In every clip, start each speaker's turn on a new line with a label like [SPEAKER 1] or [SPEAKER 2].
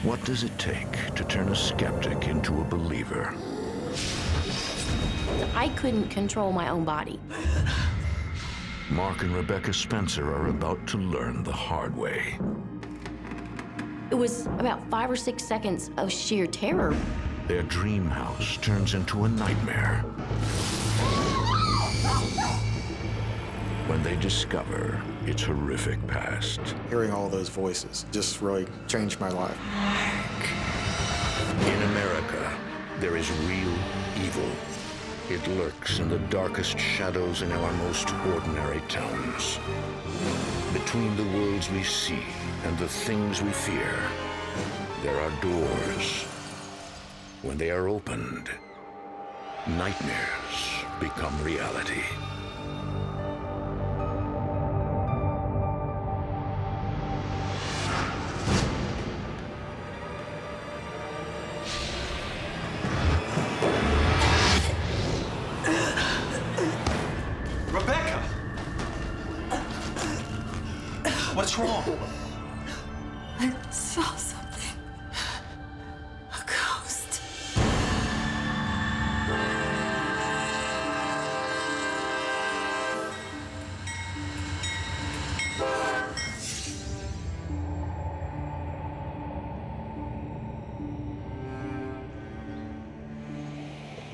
[SPEAKER 1] What does it take to turn a skeptic into a believer?
[SPEAKER 2] I couldn't control my own body.
[SPEAKER 1] Mark and Rebecca Spencer are about to learn the hard way.
[SPEAKER 2] It was about 5 or 6 seconds of sheer terror.
[SPEAKER 1] Their dream house turns into a nightmare when they discover its horrific past.
[SPEAKER 3] Hearing all those voices just really changed my life.
[SPEAKER 1] In America, there is real evil. It lurks in the darkest shadows in our most ordinary towns. Between the worlds we see and the things we fear, there are doors. When they are opened, nightmares become reality.
[SPEAKER 4] Rebecca! What's wrong?
[SPEAKER 5] I saw something. A ghost.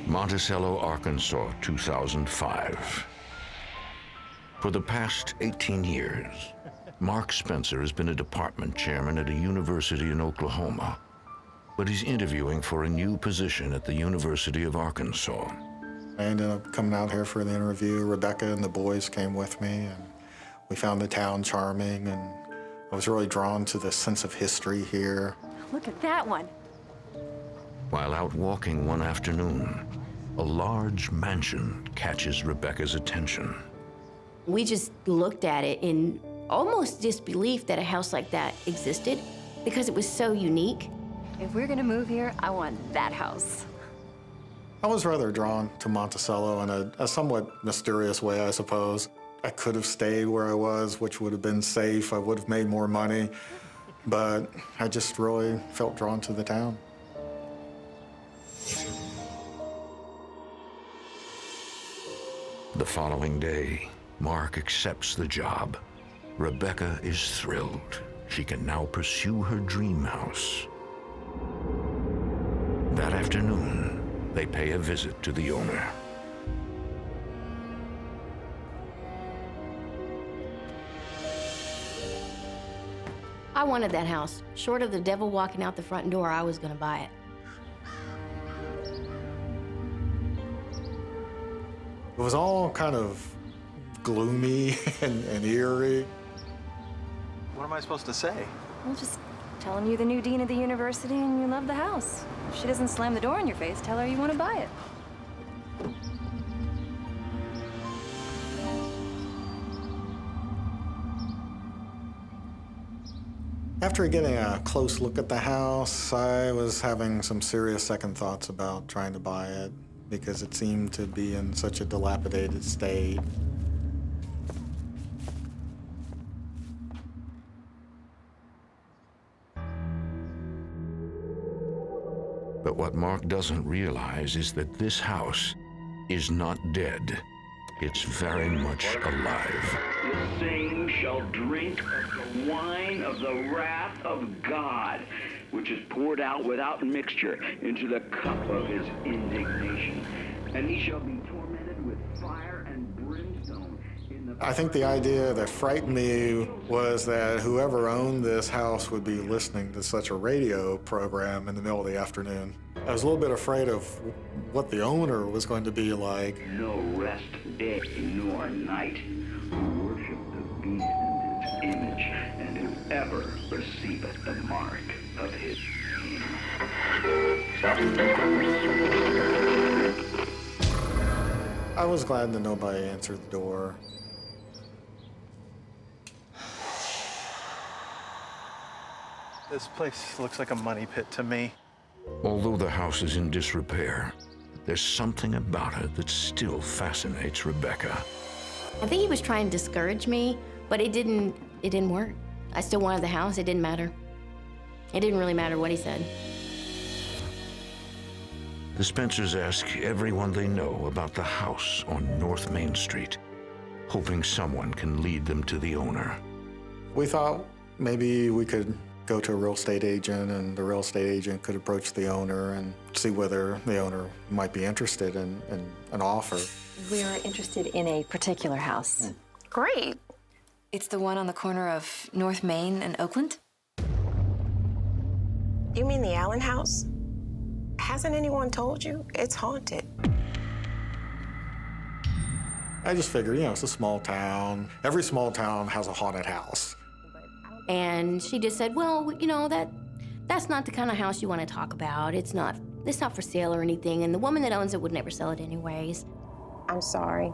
[SPEAKER 1] Monticello, Arkansas, 2005. For the past 18 years, Mark Spencer has been a department chairman at a university in Oklahoma, but he's interviewing for a new position at the University of Arkansas.
[SPEAKER 3] I ended up coming out here for the interview. Rebecca and the boys came with me, and we found the town charming, and I was really drawn to the sense of history here.
[SPEAKER 5] Look at that one.
[SPEAKER 1] While out walking one afternoon, a large mansion catches Rebecca's attention.
[SPEAKER 2] We just looked at it in almost disbelief that a house like that existed because it was so unique.
[SPEAKER 5] If we're gonna move here, I want that house.
[SPEAKER 3] I was rather drawn to Monticello in a somewhat mysterious way, I suppose. I could have stayed where I was, which would have been safe. I would have made more money, but I just really felt drawn to the town.
[SPEAKER 1] The following day, Mark accepts the job. Rebecca is thrilled. She can now pursue her dream house. That afternoon, they pay a visit to the owner.
[SPEAKER 2] I wanted that house. Short of the devil walking out the front door, I was gonna buy it.
[SPEAKER 3] It was all kind of gloomy and eerie.
[SPEAKER 4] What am I supposed to say?
[SPEAKER 5] Well, just tell him you're the new dean of the university and you love the house. If she doesn't slam the door in your face, tell her you want to buy it.
[SPEAKER 3] After getting a close look at the house, I was having some serious second thoughts about trying to buy it because it seemed to be in such a dilapidated state.
[SPEAKER 1] But what Mark doesn't realize is that this house is not dead. It's very much alive.
[SPEAKER 6] The same shall drink of the wine of the wrath of God, which is poured out without mixture into the cup of his indignation. And he shall be tormented with fire and brimstone in the...
[SPEAKER 3] I think the idea that frightened me was that whoever owned this house would be listening to such a radio program in the middle of the afternoon. I was a little bit afraid of what the owner was going to be like.
[SPEAKER 6] No rest day nor night, who worship the beast and his image, and whoever receiveth the mark of his name.
[SPEAKER 3] I was glad that nobody answered the door.
[SPEAKER 4] This place looks like a money pit to me.
[SPEAKER 1] Although the house is in disrepair, there's something about it that still fascinates Rebecca.
[SPEAKER 2] I think he was trying to discourage me, but it didn't work. I still wanted the house, it didn't matter. It didn't really matter what he said.
[SPEAKER 1] The Spencers ask everyone they know about the house on North Main Street, hoping someone can lead them to the owner.
[SPEAKER 3] We thought maybe we could go to a real estate agent, and the real estate agent could approach the owner and see whether the owner might be interested in an offer.
[SPEAKER 5] We're interested in a particular house.
[SPEAKER 7] Great.
[SPEAKER 5] It's the one on the corner of North Main and Oakland.
[SPEAKER 7] You mean the Allen house? Hasn't anyone told you? It's haunted.
[SPEAKER 3] I just figured, it's a small town. Every small town has a haunted house.
[SPEAKER 2] And she just said, well, that's not the kind of house you want to talk about. It's not for sale or anything, and the woman that owns it would never sell it anyways.
[SPEAKER 7] I'm sorry,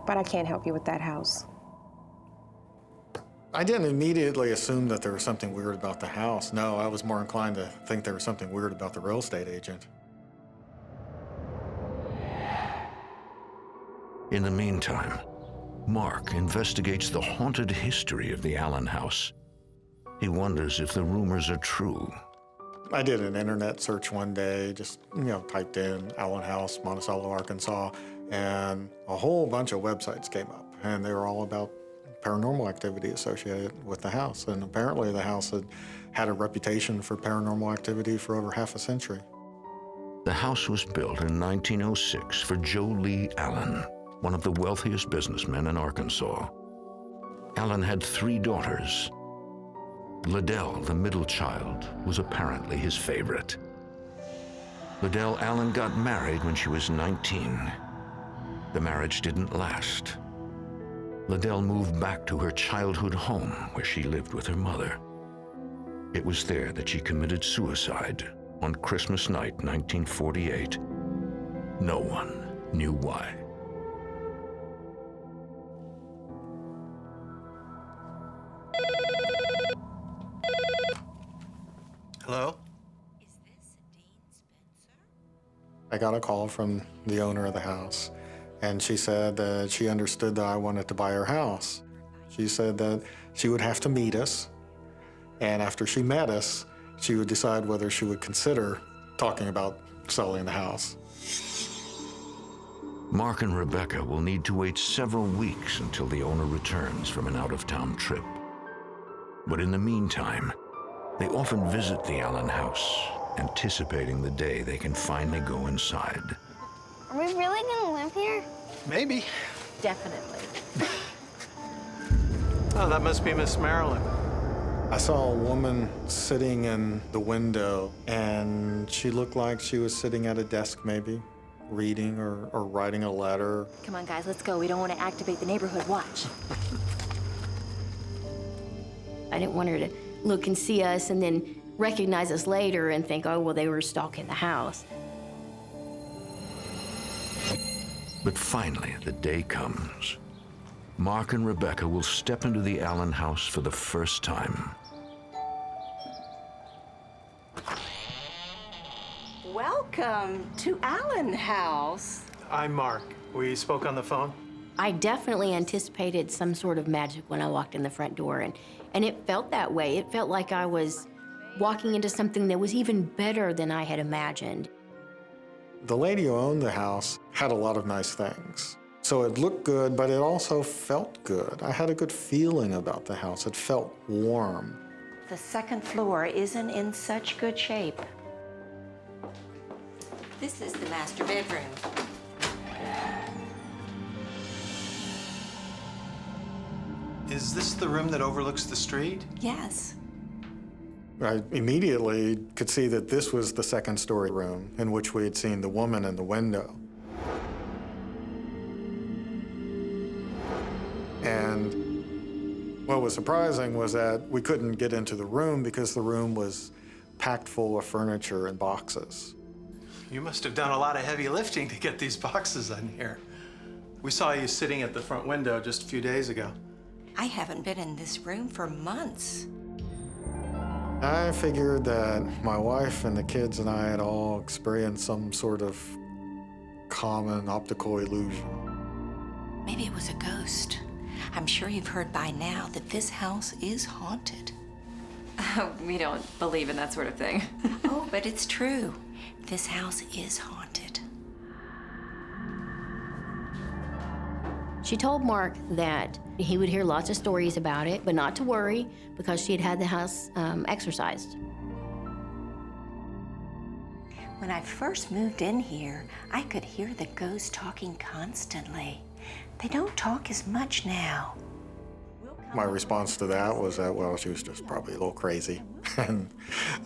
[SPEAKER 7] but I can't help you with that house.
[SPEAKER 3] I didn't immediately assume that there was something weird about the house. No, I was more inclined to think there was something weird about the real estate agent.
[SPEAKER 1] In the meantime, Mark investigates the haunted history of the Allen house. He wonders if the rumors are true.
[SPEAKER 3] I did an internet search one day, just, typed in Allen House, Monticello, Arkansas, and a whole bunch of websites came up, and they were all about paranormal activity associated with the house. And apparently the house had a reputation for paranormal activity for over half a century.
[SPEAKER 1] The house was built in 1906 for Joe Lee Allen, one of the wealthiest businessmen in Arkansas. Allen had 3 daughters. Liddell, the middle child, was apparently his favorite. Liddell Allen got married when she was 19. The marriage didn't last. Liddell moved back to her childhood home where she lived with her mother. It was there that she committed suicide on Christmas night, 1948. No one knew why.
[SPEAKER 4] Hello?
[SPEAKER 3] I got a call from the owner of the house, and she said that she understood that I wanted to buy her house. She said that she would have to meet us, and after she met us, she would decide whether she would consider talking about selling the house.
[SPEAKER 1] Mark and Rebecca will need to wait several weeks until the owner returns from an out-of-town trip. But in the meantime, they often visit the Allen house, anticipating the day they can finally go inside.
[SPEAKER 8] Are we really gonna live here?
[SPEAKER 4] Maybe.
[SPEAKER 5] Definitely.
[SPEAKER 4] Oh, that must be Miss Marilyn.
[SPEAKER 3] I saw a woman sitting in the window, and she looked like she was sitting at a desk maybe, reading or writing a letter.
[SPEAKER 5] Come on, guys, let's go. We don't want to activate the neighborhood watch.
[SPEAKER 2] I didn't want her to look and see us and then recognize us later and think, oh, well, they were stalking the house.
[SPEAKER 1] But finally, the day comes. Mark and Rebecca will step into the Allen house for the first time.
[SPEAKER 9] Welcome to Allen House.
[SPEAKER 4] I'm Mark. We spoke on the phone.
[SPEAKER 2] I definitely anticipated some sort of magic when I walked in the front door, and it felt that way. It felt like I was walking into something that was even better than I had imagined.
[SPEAKER 3] The lady who owned the house had a lot of nice things. So it looked good, but it also felt good. I had a good feeling about the house. It felt warm.
[SPEAKER 9] The second floor isn't in such good shape. This is the master bedroom.
[SPEAKER 4] Is this the room that overlooks the street?
[SPEAKER 9] Yes.
[SPEAKER 3] I immediately could see that this was the second-story room in which we had seen the woman in the window. And what was surprising was that we couldn't get into the room because the room was packed full of furniture and boxes.
[SPEAKER 4] You must have done a lot of heavy lifting to get these boxes in here. We saw you sitting at the front window just a few days ago.
[SPEAKER 9] I haven't been in this room for months.
[SPEAKER 3] I figured that my wife and the kids and I had all experienced some sort of common optical illusion.
[SPEAKER 9] Maybe it was a ghost. I'm sure you've heard by now that this house is haunted.
[SPEAKER 5] We don't believe in that sort of thing.
[SPEAKER 9] Oh, but it's true. This house is haunted.
[SPEAKER 2] She told Mark that he would hear lots of stories about it, but not to worry because she had had the house exorcised.
[SPEAKER 9] When I first moved in here, I could hear the ghosts talking constantly. They don't talk as much now.
[SPEAKER 3] My response to that was that, well, she was just probably a little crazy. And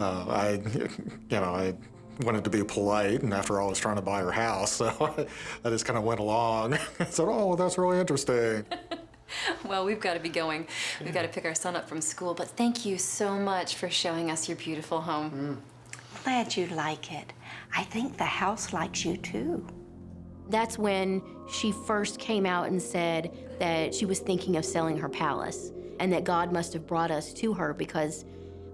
[SPEAKER 3] I wanted to be polite, and after all, I was trying to buy her house, so I just kind of went along. I said, oh, that's really interesting.
[SPEAKER 5] Well, we've got to be going. We've got to pick our son up from school, but thank you so much for showing us your beautiful home.
[SPEAKER 9] Glad you like it. I think the house likes you too.
[SPEAKER 2] That's when she first came out and said that she was thinking of selling her palace and that God must have brought us to her because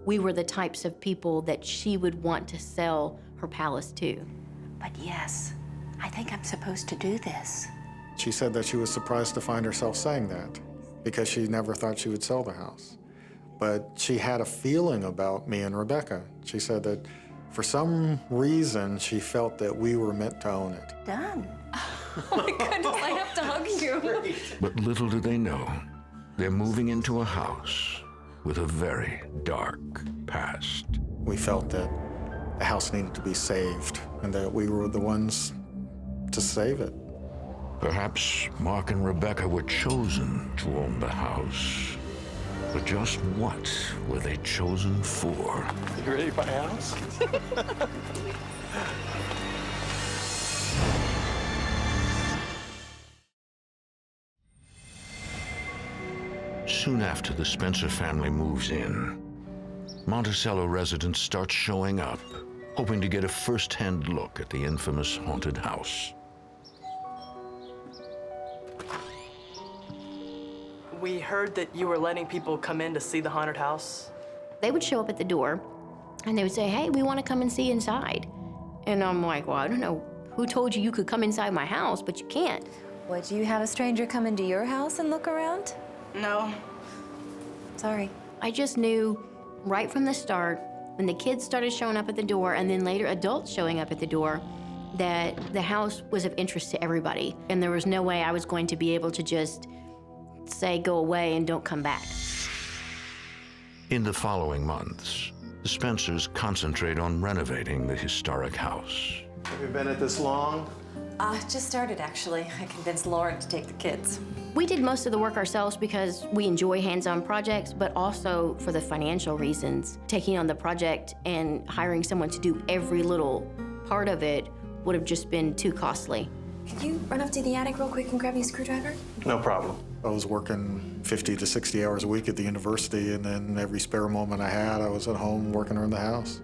[SPEAKER 2] we were the types of people that she would want to sell her palace to.
[SPEAKER 9] But yes, I think I'm supposed to do this.
[SPEAKER 3] She said that she was surprised to find herself saying that because she never thought she would sell the house. But she had a feeling about me and Rebecca. She said that for some reason, she felt that we were meant to own it.
[SPEAKER 9] Done.
[SPEAKER 5] Oh my goodness, I have to hug you.
[SPEAKER 1] But little do they know, they're moving into a house with a very dark past.
[SPEAKER 3] We felt that the house needed to be saved and that we were the ones to save it.
[SPEAKER 1] Perhaps Mark and Rebecca were chosen to own the house. But just what were they chosen for?
[SPEAKER 3] You ready to buy a house?
[SPEAKER 1] Soon after the Spencer family moves in, Monticello residents start showing up, hoping to get a first-hand look at the infamous haunted house.
[SPEAKER 10] We heard that you were letting people come in to see the haunted house.
[SPEAKER 2] They would show up at the door and they would say, hey, we want to come and see inside. And I'm like, well, I don't know who told you you could come inside my house, but you can't.
[SPEAKER 5] Would you have a stranger come into your house and look around?
[SPEAKER 10] No.
[SPEAKER 5] Sorry.
[SPEAKER 2] I just knew right from the start, when the kids started showing up at the door and then later adults showing up at the door, that the house was of interest to everybody. And there was no way I was going to be able to just say, go away and don't come back.
[SPEAKER 1] In the following months, the Spencers concentrate on renovating the historic house.
[SPEAKER 4] Have you been at this long?
[SPEAKER 5] Just started, actually. I convinced Lauren to take the kids.
[SPEAKER 2] We did most of the work ourselves because we enjoy hands-on projects, but also for the financial reasons. Taking on the project and hiring someone to do every little part of it would have just been too costly.
[SPEAKER 5] Could you run up to the attic real quick and grab me a screwdriver?
[SPEAKER 4] No problem.
[SPEAKER 3] I was working 50 to 60 hours a week at the university, and then every spare moment I had, I was at home working around the house.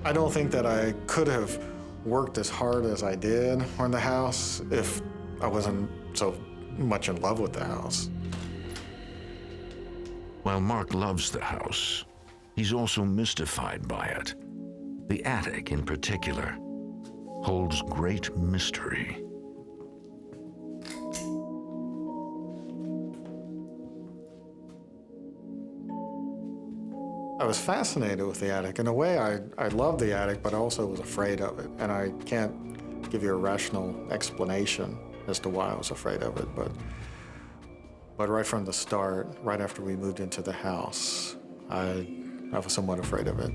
[SPEAKER 3] I don't think that I could have worked as hard as I did on the house if I wasn't so much in love with the house.
[SPEAKER 1] While Mark loves the house, he's also mystified by it. The attic, in particular, holds great mystery.
[SPEAKER 3] I was fascinated with the attic. In a way, I loved the attic, but I also was afraid of it. And I can't give you a rational explanation as to why I was afraid of it. But right from the start, right after we moved into the house, I was somewhat afraid of it.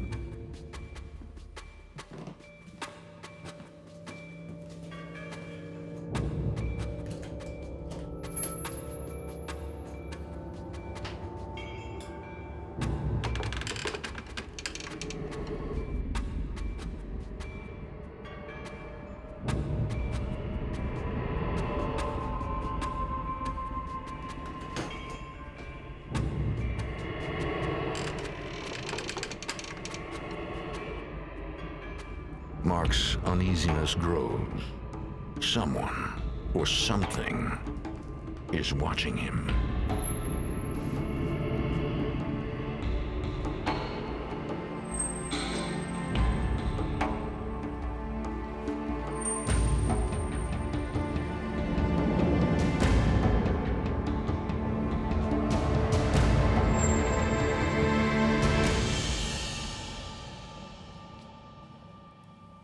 [SPEAKER 1] Mark's uneasiness grows. Someone or something is watching him.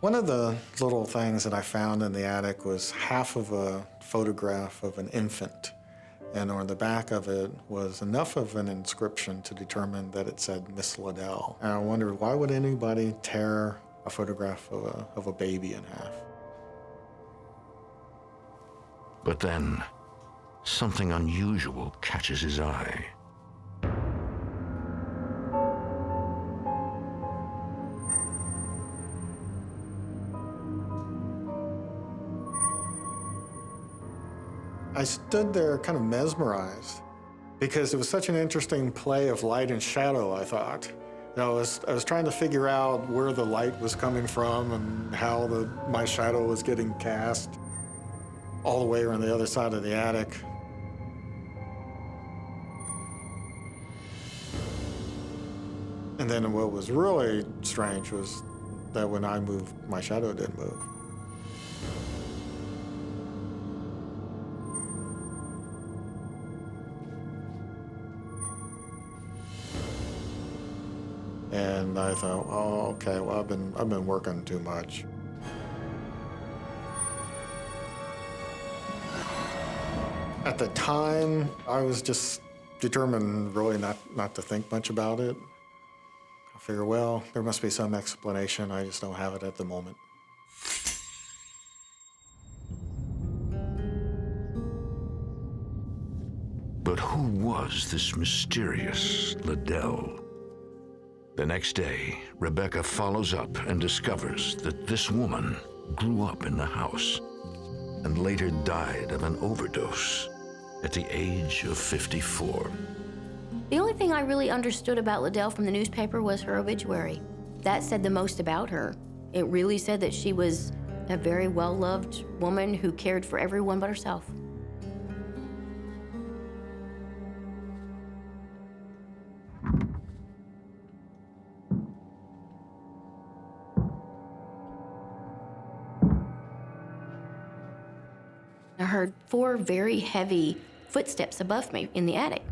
[SPEAKER 3] One of the little things that I found in the attic was half of a photograph of an infant. And on the back of it was enough of an inscription to determine that it said Miss Liddell. And I wondered, why would anybody tear a photograph of a baby in half?
[SPEAKER 1] But then, something unusual catches his eye.
[SPEAKER 3] I stood there kind of mesmerized because it was such an interesting play of light and shadow, I thought. You know, I was trying to figure out where the light was coming from and how my shadow was getting cast all the way around the other side of the attic. And then what was really strange was that when I moved, my shadow didn't move. And I thought, oh, okay, well, I've been working too much. At the time, I was just determined really not to think much about it. I figure, well, there must be some explanation. I just don't have it at the moment.
[SPEAKER 1] But who was this mysterious Liddell? The next day, Rebecca follows up and discovers that this woman grew up in the house and later died of an overdose at the age of 54.
[SPEAKER 2] The only thing I really understood about Liddell from the newspaper was her obituary. That said the most about her. It really said that she was a very well-loved woman who cared for everyone but herself. I heard 4 very heavy footsteps above me in the attic.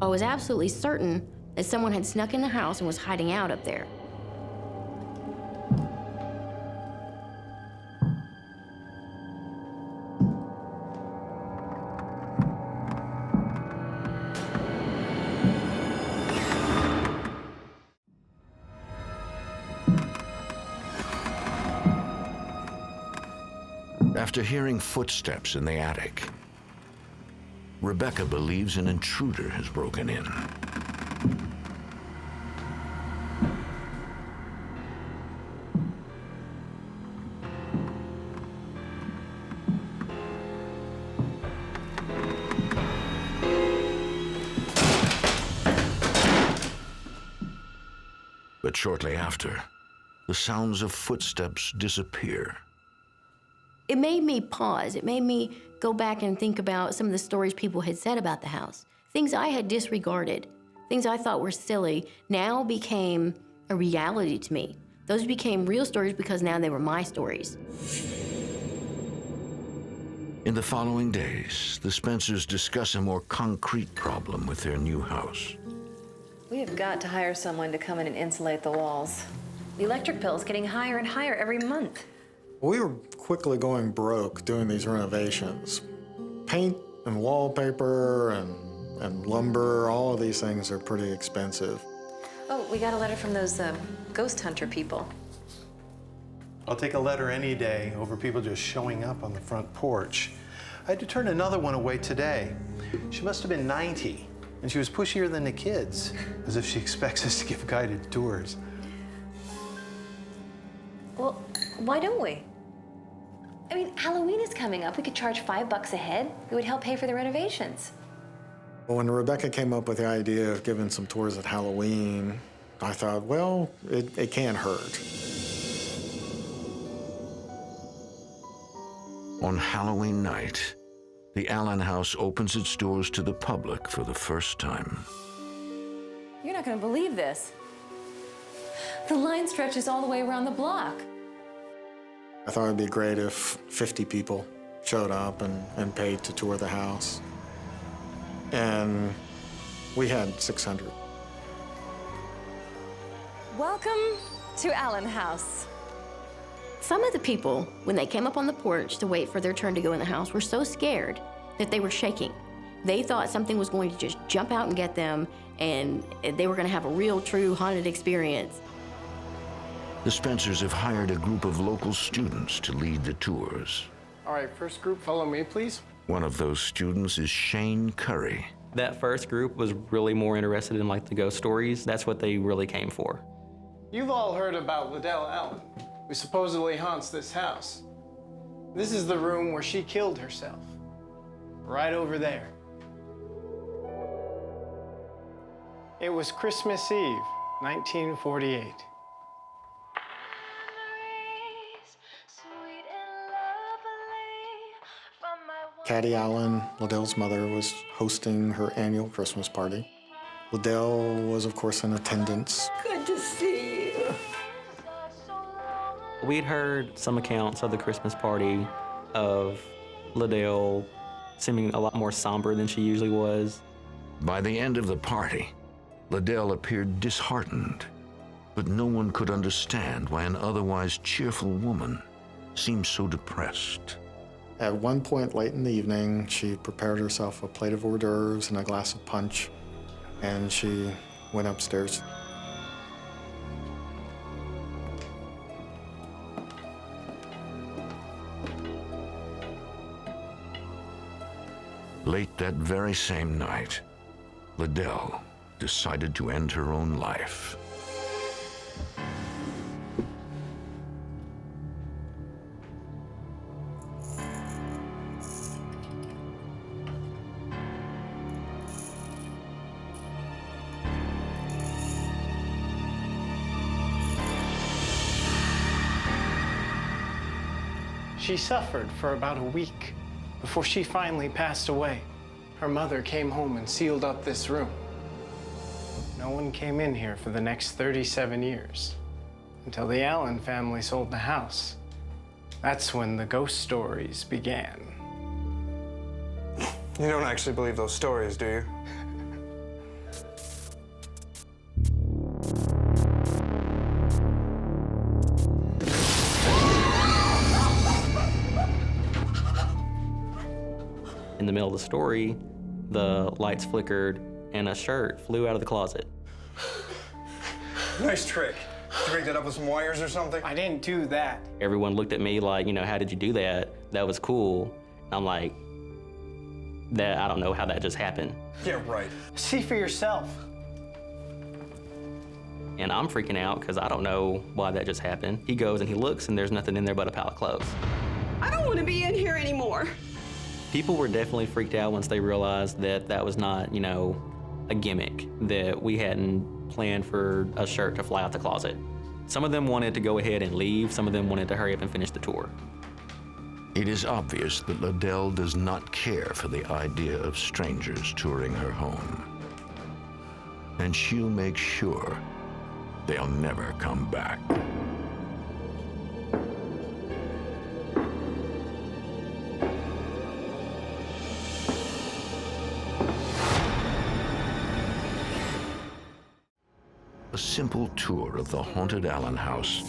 [SPEAKER 2] I was absolutely certain that someone had snuck in the house and was hiding out up there.
[SPEAKER 1] After hearing footsteps in the attic, Rebecca believes an intruder has broken in. But shortly after, the sounds of footsteps disappear.
[SPEAKER 2] It made me pause. It made me go back and think about some of the stories people had said about the house. Things I had disregarded, things I thought were silly, now became a reality to me. Those became real stories because now they were my stories.
[SPEAKER 1] In the following days, the Spencers discuss a more concrete problem with their new house.
[SPEAKER 5] We have got to hire someone to come in and insulate the walls. The electric bill is getting higher and higher every month.
[SPEAKER 3] We were quickly going broke doing these renovations. Paint and wallpaper and lumber, all of these things are pretty expensive.
[SPEAKER 5] Oh, we got a letter from those ghost hunter people.
[SPEAKER 4] I'll take a letter any day over people just showing up on the front porch. I had to turn another one away today. She must have been 90, and she was pushier than the kids, as if she expects us to give guided tours.
[SPEAKER 5] Well, why don't we? I mean, Halloween is coming up. We could charge $5 a head. It would help pay for the renovations.
[SPEAKER 3] When Rebecca came up with the idea of giving some tours at Halloween, I thought, well, it can't hurt.
[SPEAKER 1] On Halloween night, the Allen house opens its doors to the public for the first time.
[SPEAKER 5] You're not going to believe this. The line stretches all the way around the block.
[SPEAKER 3] I thought it'd be great if 50 people showed up and paid to tour the house. And we had 600.
[SPEAKER 5] Welcome to Allen House.
[SPEAKER 2] Some of the people, when they came up on the porch to wait for their turn to go in the house, were so scared that they were shaking. They thought something was going to just jump out and get them, and they were going to have a real, true haunted experience.
[SPEAKER 1] The Spencers have hired a group of local students to lead the tours.
[SPEAKER 11] All right, first group, follow me, please.
[SPEAKER 1] One of those students is Shane Curry.
[SPEAKER 12] That first group was really more interested in like the ghost stories. That's what they really came for.
[SPEAKER 11] You've all heard about Liddell Allen, who supposedly haunts this house. This is the room where she killed herself, right over there. It was Christmas Eve, 1948.
[SPEAKER 3] Caddy Allen, Liddell's mother, was hosting her annual Christmas party. Liddell was, of course, in attendance.
[SPEAKER 9] Good to see you.
[SPEAKER 12] We'd heard some accounts of the Christmas party of Liddell seeming a lot more somber than she usually was.
[SPEAKER 1] By the end of the party, Liddell appeared disheartened, but no one could understand why an otherwise cheerful woman seemed so depressed.
[SPEAKER 3] At one point late in the evening, she prepared herself a plate of hors d'oeuvres and a glass of punch, and she went upstairs.
[SPEAKER 1] Late that very same night, Liddell decided to end her own life.
[SPEAKER 11] She suffered for about a week before she finally passed away. Her mother came home and sealed up this room. No one came in here for the next 37 years, until the Allen family sold the house. That's when the ghost stories began.
[SPEAKER 13] You don't actually believe those stories, do you?
[SPEAKER 12] In the middle of the story, the lights flickered and a shirt flew out of the closet.
[SPEAKER 13] Nice trick. Did you break that up with some wires or something?
[SPEAKER 11] I didn't do that.
[SPEAKER 12] Everyone looked at me like, how did you do that? That was cool. And I'm like, I don't know how that just happened.
[SPEAKER 13] Yeah, right.
[SPEAKER 11] See for yourself.
[SPEAKER 12] And I'm freaking out because I don't know why that just happened. He goes and he looks and there's nothing in there but a pile of clothes.
[SPEAKER 14] I don't want to be in here anymore.
[SPEAKER 12] People were definitely freaked out once they realized that that was not, a gimmick, that we hadn't planned for a shirt to fly out the closet. Some of them wanted to go ahead and leave. Some of them wanted to hurry up and finish the tour.
[SPEAKER 1] It is obvious that Liddell does not care for the idea of strangers touring her home. And she'll make sure they'll never come back. A simple tour of the haunted Allen house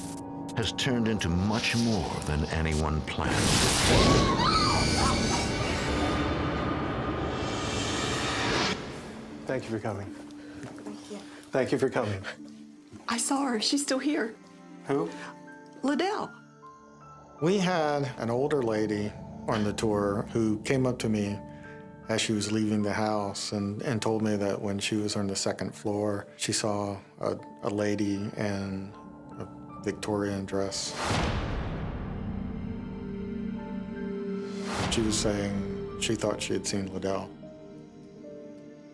[SPEAKER 1] has turned into much more than anyone planned.
[SPEAKER 11] Thank you for coming. Thank you for coming.
[SPEAKER 14] I saw her. She's still here.
[SPEAKER 11] Who?
[SPEAKER 14] Liddell.
[SPEAKER 3] We had an older lady on the tour who came up to me as she was leaving the house and told me that when she was on the second floor, she saw a lady in a Victorian dress. She was saying she thought she had seen Liddell.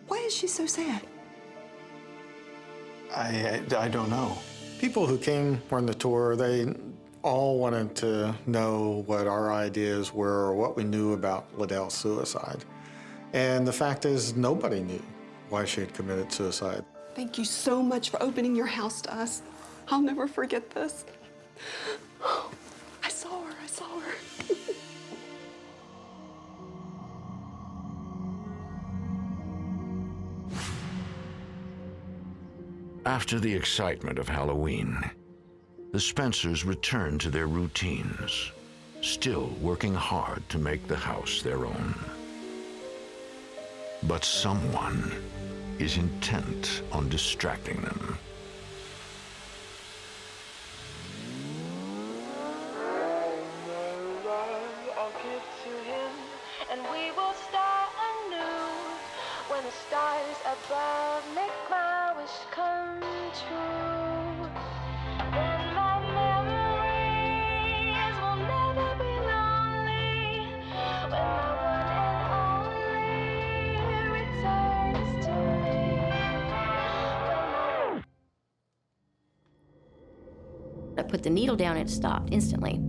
[SPEAKER 14] Why is she so sad?
[SPEAKER 3] I don't know. People who came on the tour, they all wanted to know what our ideas were or what we knew about Liddell's suicide. And the fact is, nobody knew why she had committed suicide.
[SPEAKER 14] Thank you so much for opening your house to us. I'll never forget this. I saw her.
[SPEAKER 1] After the excitement of Halloween, the Spencers returned to their routines, still working hard to make the house their own. But someone is intent on distracting them.
[SPEAKER 15] I'll give to him, and we will start anew. When the stars above make my wish come true, then my memories will never be lonely. When my one and only returns to me.
[SPEAKER 2] I put the needle down and it stopped instantly.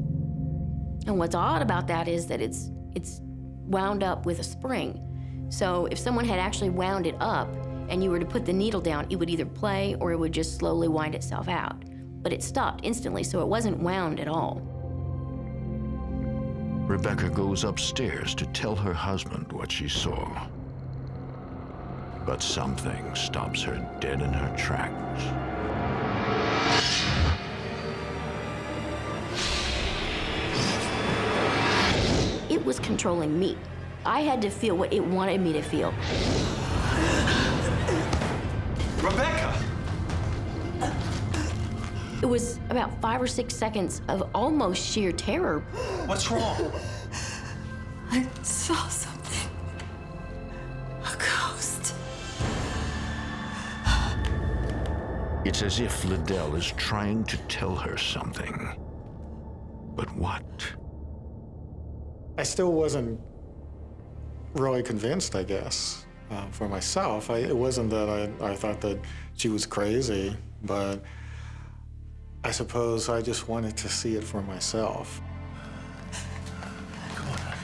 [SPEAKER 2] And what's odd about that is that it's wound up with a spring. So if someone had actually wound it up and you were to put the needle down, it would either play or it would just slowly wind itself out. But it stopped instantly, so it wasn't wound at all.
[SPEAKER 1] Rebecca goes upstairs to tell her husband what she saw. But something stops her dead in her tracks.
[SPEAKER 2] It was controlling me. I had to feel what it wanted me to feel.
[SPEAKER 4] Rebecca!
[SPEAKER 2] It was about 5 or 6 seconds of almost sheer terror.
[SPEAKER 4] What's wrong?
[SPEAKER 5] I saw something. A ghost.
[SPEAKER 1] It's as if Liddell is trying to tell her something. But what?
[SPEAKER 3] I still wasn't really convinced, I guess, for myself. It wasn't that I thought that she was crazy, but I suppose I just wanted to see it for myself.
[SPEAKER 4] Come on, honey.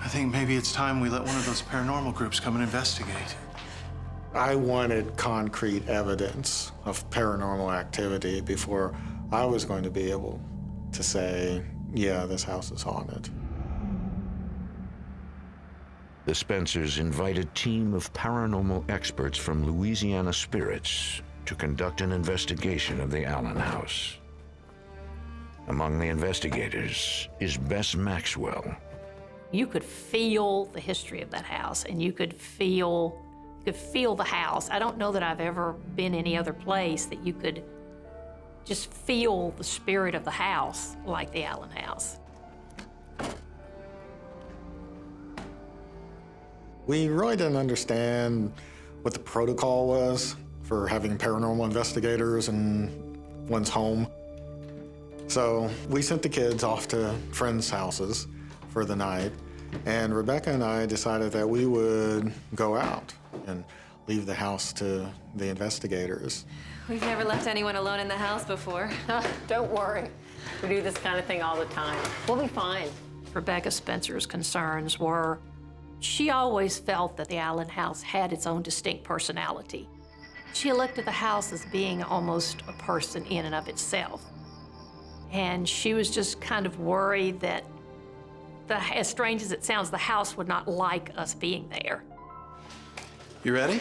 [SPEAKER 4] I think maybe it's time we let one of those paranormal groups come and investigate.
[SPEAKER 3] I wanted concrete evidence of paranormal activity before I was going to be able to say, yeah, this house is haunted.
[SPEAKER 1] The Spencers invite a team of paranormal experts from Louisiana Spirits to conduct an investigation of the Allen house. Among the investigators is Bess Maxwell.
[SPEAKER 16] You could feel the history of that house, and you could feel the house. I don't know that I've ever been any other place that you could just feel the spirit of the house like the Allen house.
[SPEAKER 3] We really didn't understand what the protocol was for having paranormal investigators in one's home. So we sent the kids off to friends' houses for the night, and Rebecca and I decided that we would go out and leave the house to the investigators.
[SPEAKER 5] We've never left anyone alone in the house before.
[SPEAKER 16] Don't worry. We do this kind of thing all the time. We'll be fine. Rebecca Spencer's concerns were she always felt that the Allen house had its own distinct personality. She looked at the house as being almost a person in and of itself. And she was just kind of worried that, as strange as it sounds, the house would not like us being there.
[SPEAKER 4] You ready?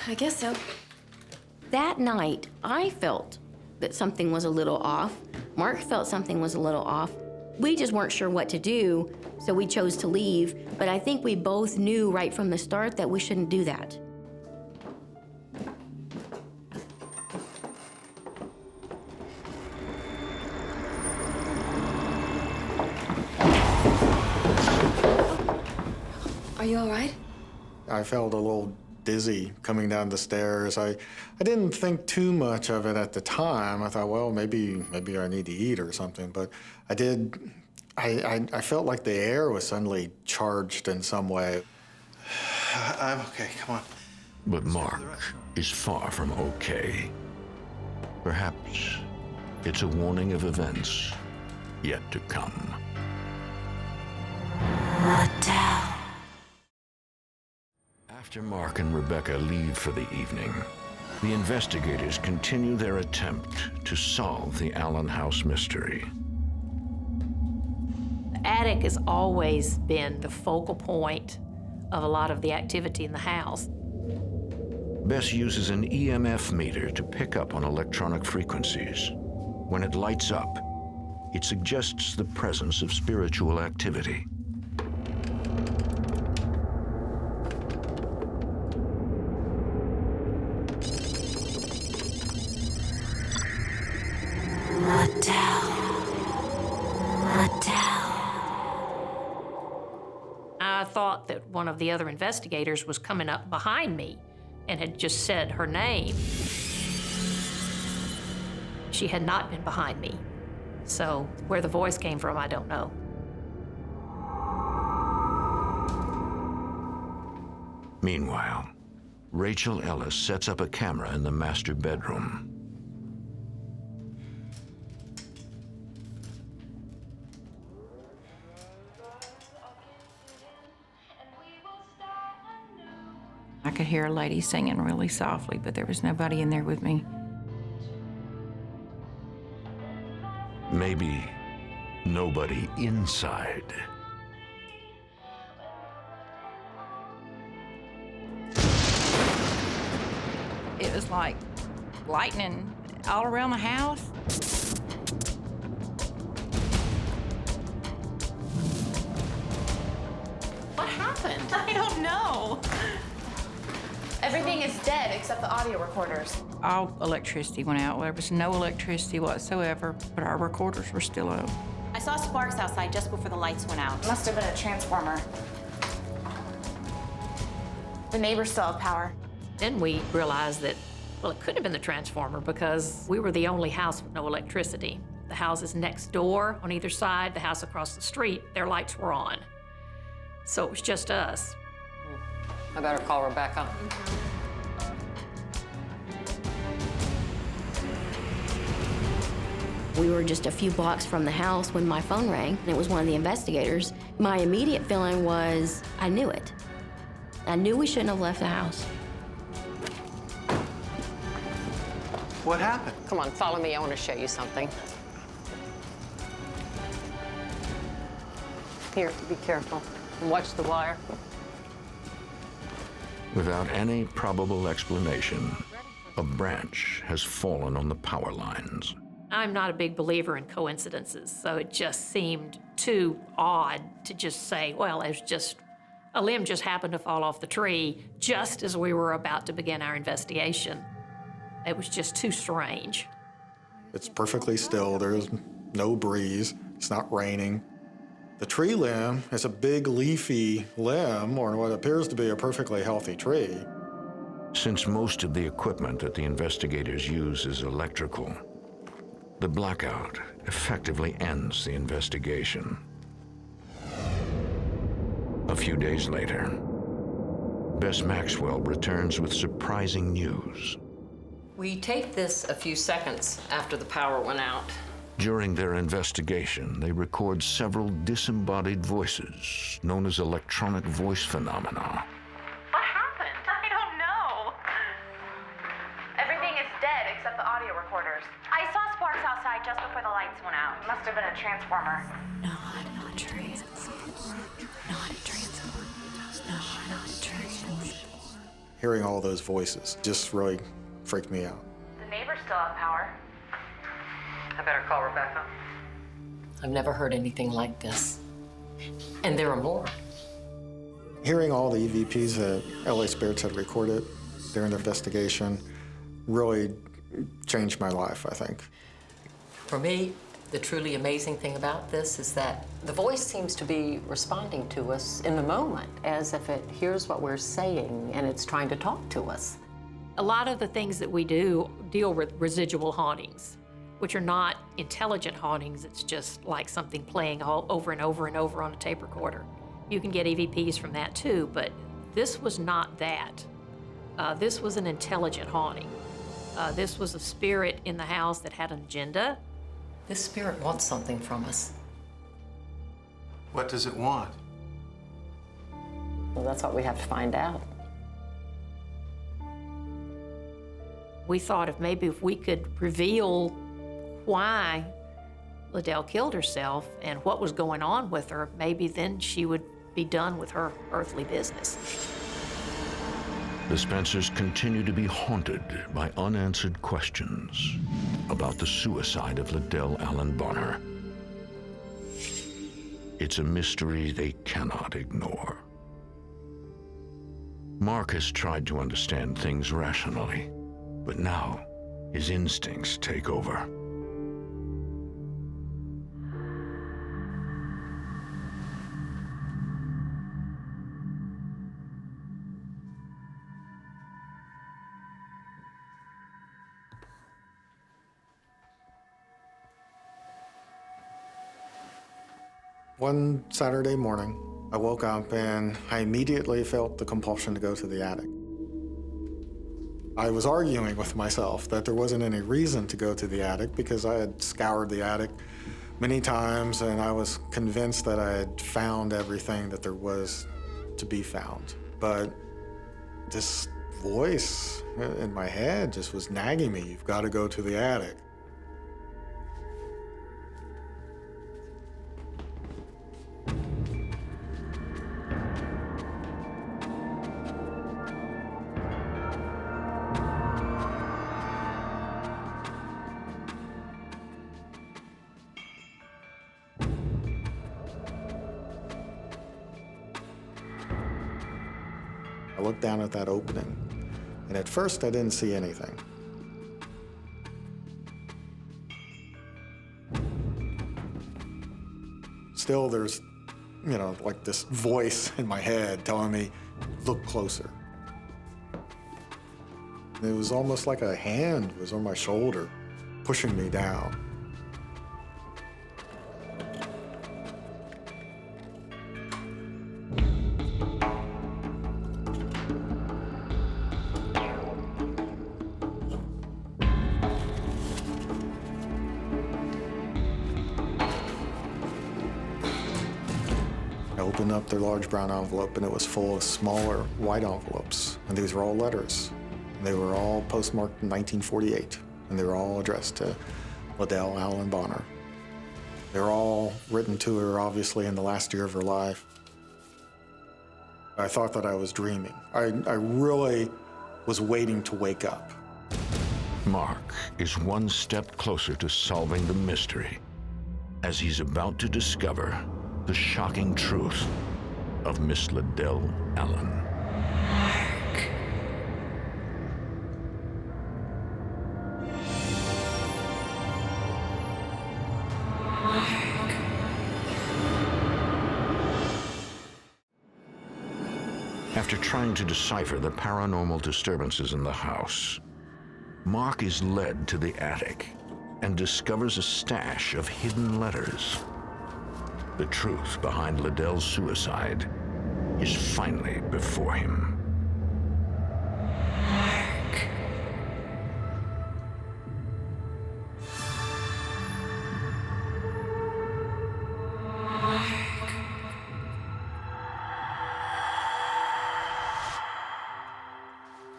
[SPEAKER 5] I guess so.
[SPEAKER 2] That night, I felt that something was a little off. Mark felt something was a little off. We just weren't sure what to do, so we chose to leave. But I think we both knew right from the start that we shouldn't do that.
[SPEAKER 5] Are you all right?
[SPEAKER 3] I felt a little dizzy coming down the stairs. I didn't think too much of it at the time. I thought, well, maybe I need to eat or something. But I did. I felt like the air was suddenly charged in some way.
[SPEAKER 4] I'm okay. Come on.
[SPEAKER 1] But Mark is far from okay. Perhaps it's a warning of events yet to come.
[SPEAKER 9] Liddell.
[SPEAKER 1] After Mark and Rebecca leave for the evening, the investigators continue their attempt to solve the Allen house mystery.
[SPEAKER 16] The attic has always been the focal point of a lot of the activity in the house.
[SPEAKER 1] Bess uses an EMF meter to pick up on electronic frequencies. When it lights up, it suggests the presence of spiritual activity.
[SPEAKER 16] I thought that one of the other investigators was coming up behind me and had just said her name. She had not been behind me. So where the voice came from, I don't know.
[SPEAKER 1] Meanwhile, Rachel Ellis sets up a camera in the master bedroom.
[SPEAKER 17] I could hear a lady singing really softly, but there was nobody in there with me.
[SPEAKER 1] Maybe nobody inside.
[SPEAKER 17] It was like lightning all around the house.
[SPEAKER 18] What happened? I don't know. Everything is dead except the audio recorders.
[SPEAKER 17] All electricity went out. There was no electricity whatsoever, but our recorders were still up.
[SPEAKER 18] I saw sparks outside just before the lights went out. Must have been a transformer. The neighbors still have power.
[SPEAKER 16] Then we realized that, well, it couldn't have been the transformer because we were the only house with no electricity. The houses next door on either side, the house across the street, their lights were on. So it was just us.
[SPEAKER 19] I better call Rebecca.
[SPEAKER 2] We were just a few blocks from the house when my phone rang, and it was one of the investigators. My immediate feeling was, I knew it. I knew we shouldn't have left the house.
[SPEAKER 19] What happened? Come on, follow me. I want to show you something. Here, be careful. And watch the wire.
[SPEAKER 1] Without any probable explanation, a branch has fallen on the power lines.
[SPEAKER 16] I'm not a big believer in coincidences, so it just seemed too odd to just say, well, it's just a limb just happened to fall off the tree just as we were about to begin our investigation. It was just too strange.
[SPEAKER 3] It's perfectly still. There's no breeze. It's not raining. The tree limb is a big leafy limb on what appears to be a perfectly healthy tree.
[SPEAKER 1] Since most of the equipment that the investigators use is electrical, the blackout effectively ends the investigation. A few days later, Bess Maxwell returns with surprising news.
[SPEAKER 19] We taped this a few seconds after the power went out.
[SPEAKER 1] During their investigation, they record several disembodied voices, known as electronic voice phenomena.
[SPEAKER 18] What happened? I don't know. Everything is dead except the audio recorders. I saw sparks outside just before the lights went out. Must have been a transformer.
[SPEAKER 9] Not a transformer. Not a transformer. Not a transformer.
[SPEAKER 3] Hearing all those voices just really freaked me out.
[SPEAKER 18] The neighbors still have power.
[SPEAKER 19] I better call Rebecca. I've never heard anything like this. And there are more.
[SPEAKER 3] Hearing all the EVPs that LA Spirits had recorded during the investigation really changed my life, I think.
[SPEAKER 19] For me, the truly amazing thing about this is that the voice seems to be responding to us in the moment, as if it hears what we're saying and it's trying to talk to us.
[SPEAKER 16] A lot of the things that we do deal with residual hauntings, which are not intelligent hauntings. It's just like something playing all over and over and over on a tape recorder. You can get EVPs from that too, but this was not that. This was an intelligent haunting. This was a spirit in the house that had an agenda.
[SPEAKER 19] This spirit wants something from us.
[SPEAKER 4] What does it want?
[SPEAKER 19] Well, that's what we have to find out.
[SPEAKER 16] We thought if we could reveal why Liddell killed herself and what was going on with her, maybe then she would be done with her earthly business.
[SPEAKER 1] The Spencers continue to be haunted by unanswered questions about the suicide of Liddell Allen Bonner. It's a mystery they cannot ignore. Mark has tried to understand things rationally, but now his instincts take over.
[SPEAKER 3] One Saturday morning, I woke up and I immediately felt the compulsion to go to the attic. I was arguing with myself that there wasn't any reason to go to the attic because I had scoured the attic many times and I was convinced that I had found everything that there was to be found. But this voice in my head just was nagging me, you've got to go to the attic. I looked down at that opening, and at first I didn't see anything. Still, there's, like this voice in my head telling me, look closer. It was almost like a hand was on my shoulder, pushing me down. I opened up their large brown envelope, and it was full of smaller white envelopes. And these were all letters. They were all postmarked in 1948, and they were all addressed to Liddell Allen Bonner. They were all written to her, obviously, in the last year of her life. I thought that I was dreaming. I really was waiting to wake up.
[SPEAKER 1] Mark is one step closer to solving the mystery as he's about to discover the shocking truth of Miss Liddell Allen. After trying to decipher the paranormal disturbances in the house, Mark is led to the attic and discovers a stash of hidden letters. The truth behind Liddell's suicide is finally before him.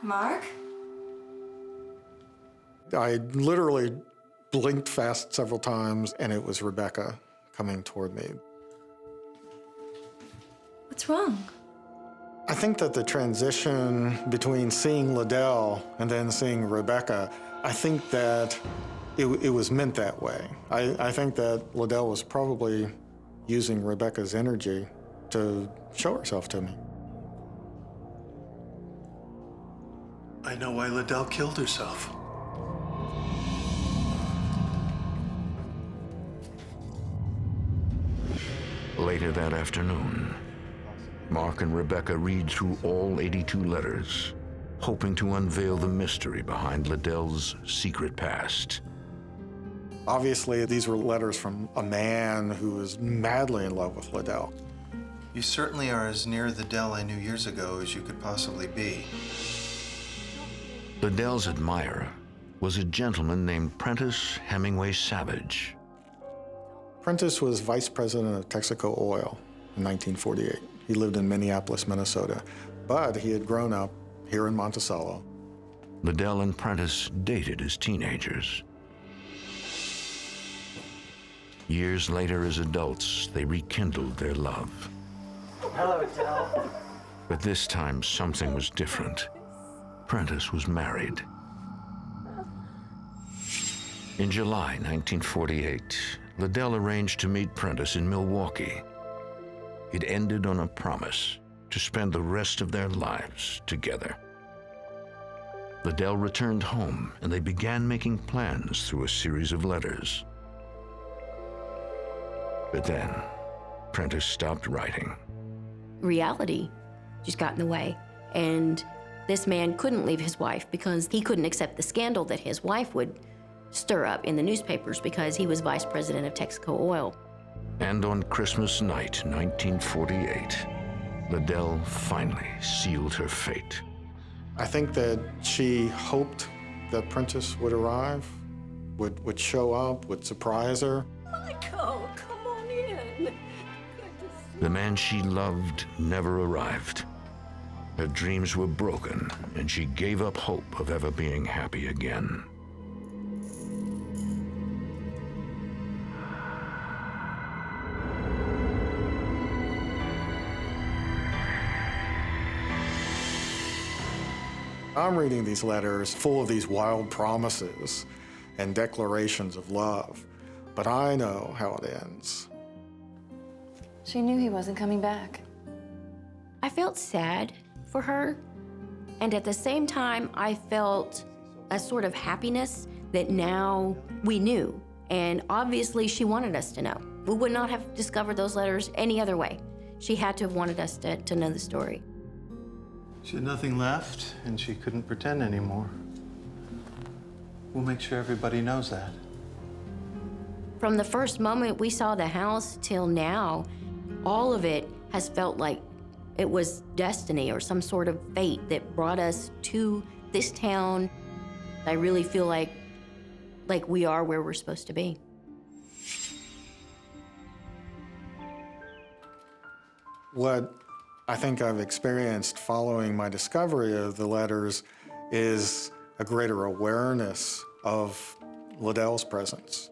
[SPEAKER 17] Mark?
[SPEAKER 3] I literally blinked fast several times, and it was Rebecca coming toward me.
[SPEAKER 17] What's wrong?
[SPEAKER 3] I think that the transition between seeing Liddell and then seeing Rebecca, I think that it was meant that way. I think that Liddell was probably using Rebecca's energy to show herself to me.
[SPEAKER 4] I know why Liddell killed herself.
[SPEAKER 1] Later that afternoon, Mark and Rebecca read through all 82 letters, hoping to unveil the mystery behind Liddell's secret past.
[SPEAKER 3] Obviously, these were letters from a man who was madly in love with Liddell.
[SPEAKER 4] You certainly are as near the Dell I knew years ago as you could possibly be.
[SPEAKER 1] Liddell's admirer was a gentleman named Prentice Hemingway Savage.
[SPEAKER 3] Prentice was vice president of Texaco Oil in 1948. He lived in Minneapolis, Minnesota, but he had grown up here in Monticello.
[SPEAKER 1] Liddell and Prentice dated as teenagers. Years later, as adults, they rekindled their love.
[SPEAKER 11] Hello, Del.
[SPEAKER 1] But this time, something was different. Prentice was married. In July 1948, Liddell arranged to meet Prentice in Milwaukee. It ended on a promise to spend the rest of their lives together. Liddell returned home, and they began making plans through a series of letters. But then, Prentice stopped writing.
[SPEAKER 2] Reality just got in the way. And this man couldn't leave his wife because he couldn't accept the scandal that his wife would stir up in the newspapers because he was vice president of Texaco Oil.
[SPEAKER 1] And on Christmas night, 1948, Liddell finally sealed her fate.
[SPEAKER 3] I think that she hoped that Prentice would arrive, would show up, would surprise her.
[SPEAKER 16] Michael, come on in.
[SPEAKER 1] The man she loved never arrived. Her dreams were broken, and she gave up hope of ever being happy again.
[SPEAKER 3] I'm reading these letters full of these wild promises and declarations of love, but I know how it ends.
[SPEAKER 5] She knew he wasn't coming back.
[SPEAKER 2] I felt sad for her, and at the same time, I felt a sort of happiness that now we knew, and obviously she wanted us to know. We would not have discovered those letters any other way. She had to have wanted us to know the story.
[SPEAKER 4] She had nothing left, and she couldn't pretend anymore. We'll make sure everybody knows that.
[SPEAKER 2] From the first moment we saw the house till now, all of it has felt like it was destiny or some sort of fate that brought us to this town. I really feel like we are where we're supposed to be.
[SPEAKER 3] What I think I've experienced following my discovery of the letters is a greater awareness of Liddell's presence.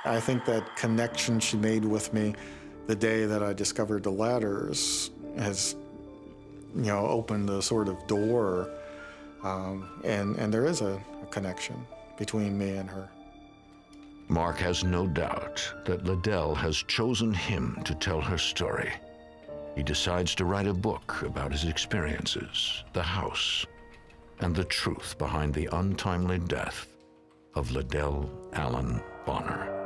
[SPEAKER 3] I think that connection she made with me the day that I discovered the letters has, opened a sort of door, and there is a connection between me and her.
[SPEAKER 1] Mark has no doubt that Liddell has chosen him to tell her story. He decides to write a book about his experiences, the house, and the truth behind the untimely death of Liddell Allen Bonner.